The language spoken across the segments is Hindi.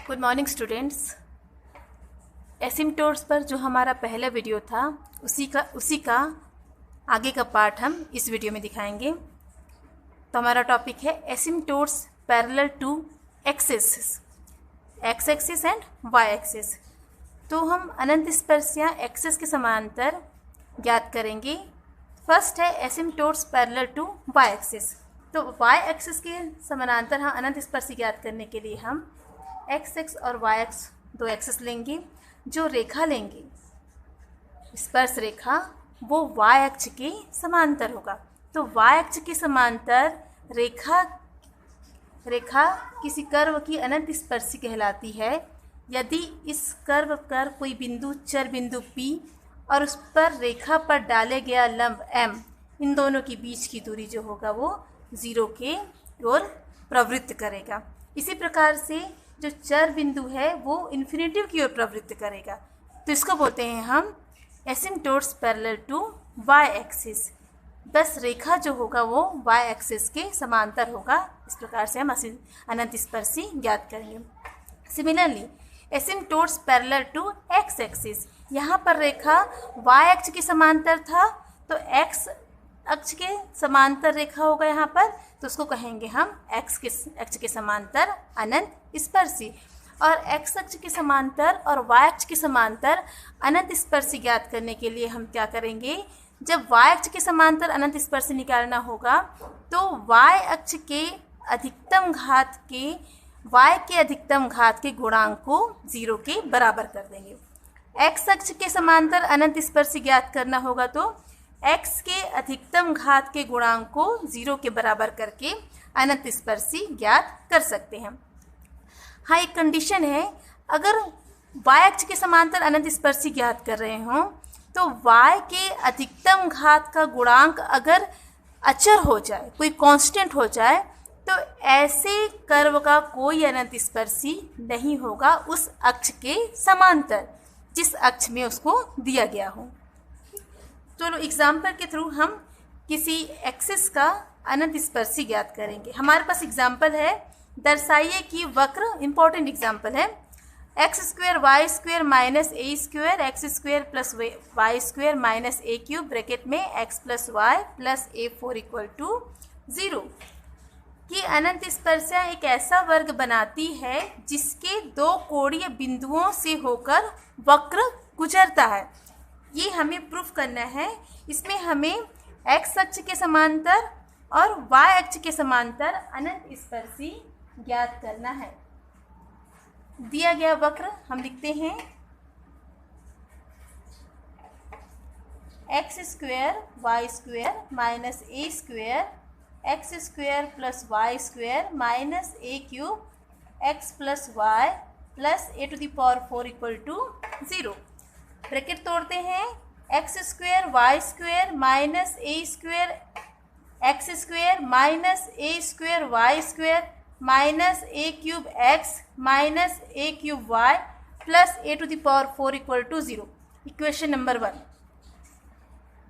Good morning students. एसिम्टोट्स पर जो हमारा पहला वीडियो था उसी का आगे का पार्ट हम इस वीडियो में दिखाएंगे। तो हमारा टॉपिक है asymptotes parallel to axis, x axis and y axis. तो हम अनंत स्पर्शियाँ एक्सिस के समांतर ज्ञात करेंगे। फर्स्ट है asymptotes parallel to y axis. तो वाई एक्सिस के समानांतर हम अनंत स्पर्शी ज्ञात करने के लिए हम एक्स एक्स और वाई एक्स दो एक्सिस लेंगे। जो रेखा लेंगे स्पर्श रेखा वो वाई अक्ष के समांतर होगा। तो वाई अक्ष के समांतर रेखा किसी कर्व की अनंत स्पर्शी कहलाती है यदि इस कर्व पर कोई बिंदु चर बिंदु P और उस पर रेखा पर डाले गया लंब M, इन दोनों के बीच की दूरी जो होगा वो 0 के ओर प्रवृत्त करेगा। इसी प्रकार से जो चर बिंदु है वो इन्फिनेटिव की ओर प्रवृत्त करेगा। तो इसको बोलते हैं हम asymptotes parallel to y axis. बस रेखा जो होगा वो वाई एक्सिस के समांतर होगा। इस प्रकार से हम अनंत स्पर्शी ज्ञात करेंगे। Similarly asymptotes parallel to x axis, यहाँ पर रेखा वाई अक्ष के समांतर था तो एक्स अक्ष के समांतर रेखा होगा यहाँ पर, तो उसको कहेंगे हम एक्स अक्ष के समांतर अनंत स्पर्शी। और एक्स अक्ष के समांतर और वाई अक्ष के समांतर अनंत स्पर्शी ज्ञात करने के लिए हम क्या करेंगे, जब वाई अक्ष के समांतर अनंत स्पर्शी निकालना होगा तो वाई अक्ष के अधिकतम घात के गुणांक को 0 के बराबर कर देंगे। एक्स अक्ष के समांतर अनंत स्पर्शी ज्ञात करना होगा तो x के अधिकतम घात के गुणांक को 0 के बराबर करके अनंत स्पर्शी ज्ञात कर सकते हैं। हाँ, एक कंडीशन है, अगर y अक्ष के समांतर अनंत स्पर्शी ज्ञात कर रहे हों तो y के अधिकतम घात का गुणांक अगर अचर हो जाए, कोई कांस्टेंट हो जाए, तो ऐसे कर्व का कोई अनंत स्पर्शी नहीं होगा उस अक्ष के समांतर जिस अक्ष में उसको दिया गया हो। चलो एग्जाम्पल के थ्रू हम किसी एक्सिस का अनंत स्पर्शी ज्ञात करेंगे। हमारे पास एग्जाम्पल है, दर्शाइए कि वक्र, इंपॉर्टेंट एग्जाम्पल है, X square Y square minus ए square x square plus Y square minus ए क्यूब ब्रैकेट में X plus Y plus A4 equal to 0 कि अनंत स्पर्शियाँ एक ऐसा वर्ग बनाती है जिसके दो कोणीय बिंदुओं से होकर वक्र गुजरता है। ये हमें प्रूफ करना है। इसमें हमें एक्स अक्ष के समांतर और वाई अक्ष के समांतर अनंत स्पर्शी ज्ञात करना है। दिया गया वक्र हम लिखते हैं x square Y square minus A square x square plus Y square minus A cube x plus Y plus A⁴ equal to 0। Bracket तोड़ते हैं, x square Y square minus A square x square minus A square Y square minus A cube x minus A cube y plus A⁴ equal to 0। Equation number 1।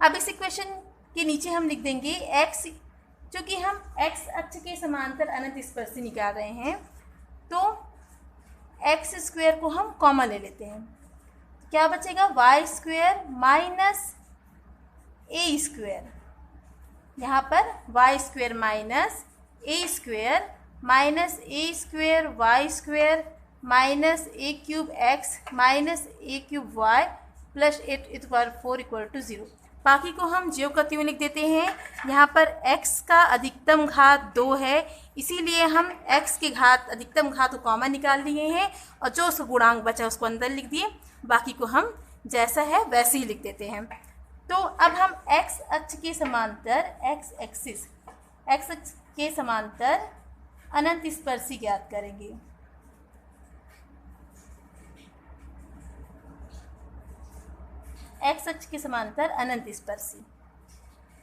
अब इस इक्वेशन के नीचे हम लिख देंगे एक्स, चूँकि हम एक्स अक्ष के समांतर अनंत स्पर्शी निकाल रहे हैं तो एक्स स्क्वेयर को हम कॉमन ले लेते हैं। क्या बचेगा, वाई स्क्वेयर माइनस ए स्क्वेयर, यहाँ पर y square minus A square minus A square Y square minus A cube x minus A cube y plus A⁴ equal to 0। बाकी को हम ज्यों का त्यों लिख देते हैं। यहाँ पर x का अधिकतम घात 2 है, इसीलिए हम x के घात अधिकतम घात को कॉमन निकाल लिए हैं और जो उसका गुणांक बचा उसको अंदर लिख दिए। बाकी को हम जैसा है वैसे ही लिख देते हैं। तो अब हम x अक्ष के समांतर x अक्ष के समांतर अनंत स्पर्शी ज्ञात करेंगे। एक्स अक्ष के समांतर अनंत स्पर्शी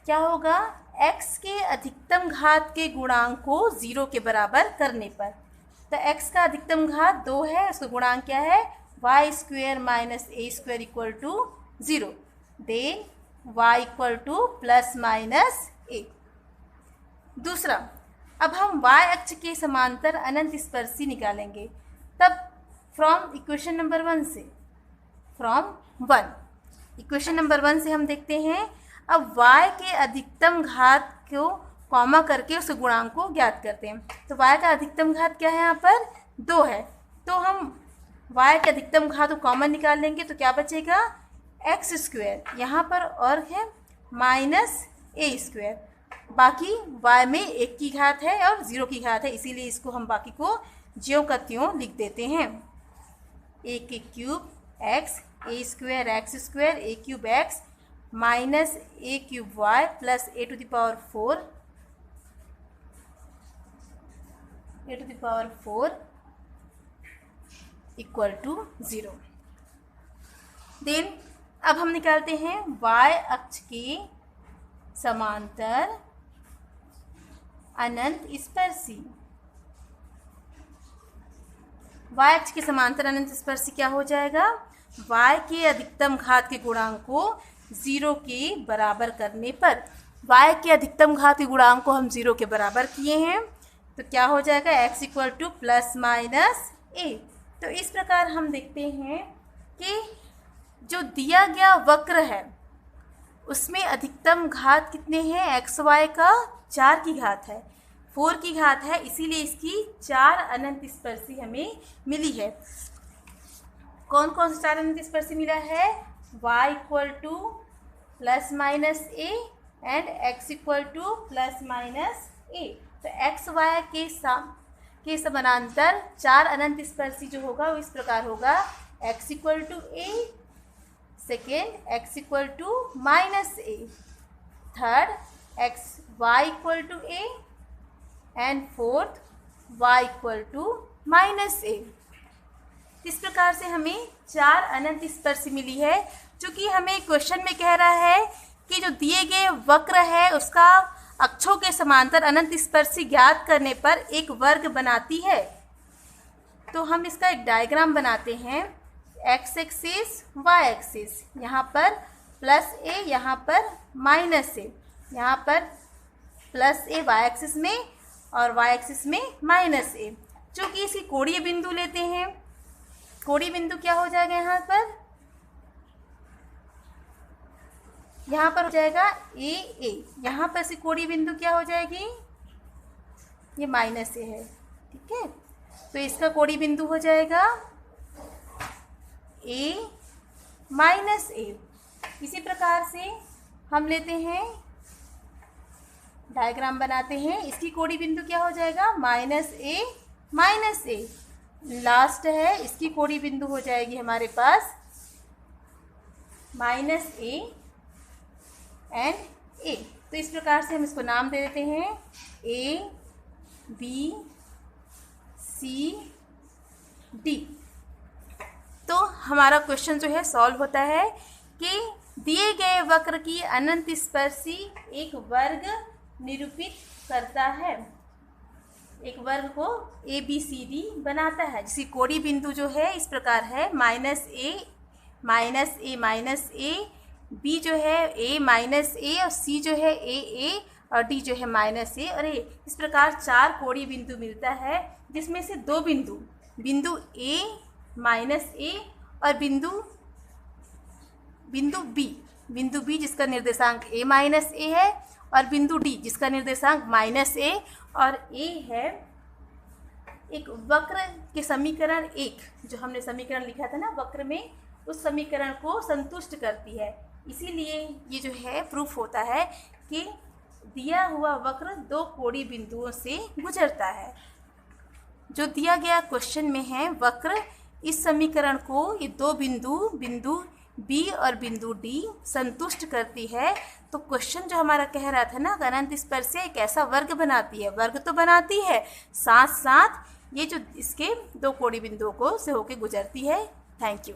क्या होगा, x के अधिकतम घात के गुणांक को 0 के बराबर करने पर। तो x का अधिकतम घात 2 है, उसका गुणांक क्या है, Y square minus A square equal to 0, then y equal to plus minus A. दूसरा, अब हम y अक्ष के समांतर अनंत स्पर्शी निकालेंगे। तब फ्रॉम इक्वेशन नंबर 1 से, फ्रॉम 1 इक्वेशन नंबर 1 से हम देखते हैं। अब y के अधिकतम घात को कॉमा करके उस गुणांक को ज्ञात करते हैं। तो y का अधिकतम घात क्या है, यहाँ पर 2 है, तो हम y के अधिकतम घात को कॉमन निकाल लेंगे तो क्या बचेगा, एक्स स्क्वायर, यहाँ पर और है माइनस ए स्क्वायर, बाकी y में 1 की घात है और 0 की घात है, इसीलिए इसको हम बाकी को ज्यों का त्यों लिख देते हैं। ए के cube x, a square x square, a cube x minus A cube y plus a to the power 4 equal to 0। Then अब हम निकालते हैं y अक्ष के समांतर अनंत स्पर्शी। y अक्ष के समांतर अनंत स्पर्शी क्या हो जाएगा, y के अधिकतम घात के गुणांक को 0 के बराबर करने पर, y के अधिकतम घात के गुणांक को हम 0 के बराबर किए हैं तो क्या हो जाएगा, x equal to plus minus A. तो इस प्रकार हम देखते हैं कि जो दिया गया वक्र है उसमें अधिकतम घात कितने हैं, एक्स वाई का 4 की घात है, 4 की घात है, इसीलिए इसकी 4 अनंत स्पर्शी हमें मिली है। कौन कौन से 4 अनंत स्पर्शी मिला है, y equal to plus minus A and x equal to plus minus A. तो एक्स वाई के समानांतर 4 अनंत स्पर्शी जो होगा वो इस प्रकार होगा, x equal to A, second x equal to minus A, third X Y equal to A and fourth y equal to minus A. इस प्रकार से हमें 4 अनंत स्पर्शी मिली है, क्योंकि हमें क्वेश्चन में कह रहा है कि जो दिए गए वक्र है उसका अक्षों के समांतर अनंत स्पर्शी ज्ञात करने पर एक वर्ग बनाती है। तो हम इसका एक डायग्राम बनाते हैं, x एक्सिस y एक्सिस, यहाँ पर प्लस ए, यहाँ पर माइनस ए, यहाँ पर प्लस ए y एक्सिस में और y एक्सिस में माइनस ए। चूँकि इसकी कोणीय बिंदु लेते हैं, कोणीय बिंदु क्या हो जाएगा, यहाँ पर हो जाएगा ए ए, यहाँ पर से कोणीय बिंदु क्या हो जाएगी, ये माइनस ए है, ठीक है। तो इसका कोणीय बिंदु हो जाएगा ए माइनस ए। इसी प्रकार से हम लेते हैं, डायग्राम बनाते हैं, इसकी कोणीय बिंदु क्या हो जाएगा, माइनस ए, लास्ट है, इसकी कोणीय बिंदु हो जाएगी हमारे पास माइनस ए एंड ए। तो इस प्रकार से हम इसको नाम दे देते हैं ए बी सी डी। तो हमारा क्वेश्चन जो है सॉल्व होता है कि दिए गए वक्र की अनंत स्पर्शी एक वर्ग निरूपित करता है, एक वर्ग को ए बी सी डी बनाता है, जिसकी कोणीय बिंदु जो है इस प्रकार है, माइनस ए माइनस ए, बी जो है ए माइनस ए और सी जो है ए और डी जो है माइनस ए और ए। इस प्रकार 4 कोणीय बिंदु मिलता है, जिसमें से 2 बिंदु ए माइनस ए और बिंदु बी जिसका निर्देशांक ए माइनस ए है, और बिंदु डी जिसका निर्देशांक माइनस ए और ए है। एक वक्र के समीकरण 1 जो हमने समीकरण लिखा था ना वक्र में, उस समीकरण को संतुष्ट करती है। इसीलिए ये जो है प्रूफ होता है कि दिया हुआ वक्र 2 कोणीय बिंदुओं से गुजरता है। जो दिया गया क्वेश्चन में है वक्र, इस समीकरण को ये 2 बिंदु बी और बिंदु डी संतुष्ट करती है। तो क्वेश्चन जो हमारा कह रहा था ना, अनंत स्पर्शी एक ऐसा वर्ग बनाती है, वर्ग तो बनाती है, साथ साथ ये जो इसके 2 कोणीय बिंदुओं को से होकर गुजरती है। Thank you.